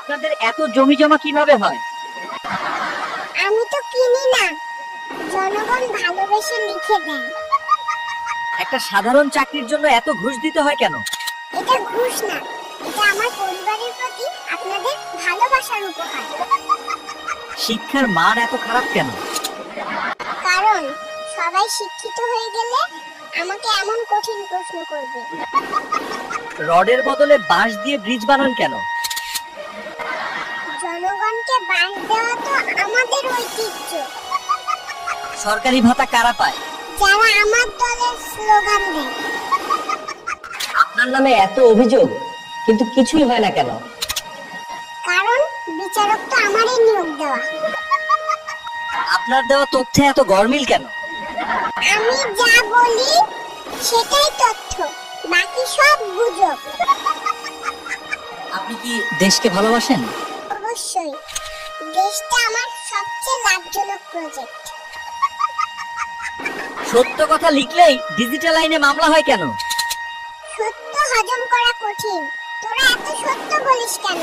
আপনাদের এত জমি জমা কিভাবে হয়? আমি তো কিনি না, জনগণ ভালোবেসে লিখে দেয়। একটা সাধারণ চাকরির জন্য এত ঘুষ দিতে হয় কেন? এটা ঘুষ না, এটা আমার পরিবারের প্রতি আপনাদের ভালোবাসার উপহার। শিক্ষার মান এত খারাপ কেন? কারণ সবাই শিক্ষিত হয়ে গেলে আমাকে এমন কঠিন প্রশ্ন করবে। রডের বদলে বাঁশ দিয়ে ব্রিজ বানান কেন? জনগণকে বাঁশ দেওয়া তো আমাদের ঐতিহ্য। সরকারি ভাতা কারা পায়? যারা আমার দলের স্লোগান দেয়। আপনার নামে এত অভিযোগ কিন্তু কিছুই হয় না কেন? কারণ বিচারক তো আমারই নিয়োগ দেওয়া। আপনার দেওয়া তথ্যে এত গরমিল কেন? আমি যা বলি সেটাই তথ্য, বাকি সব গুজব। আপনি কি দেশকে ভালোবাসেন? অবশ্যই, দেশটা আমার সবচেয়ে লাভজনক প্রজেক্ট। সত্য কথা লিখলেই ডিজিটাল আইনে মামলা হয় কেন? সত্য হজম করা কঠিন, তোরা এত সত্য বলিস কেন?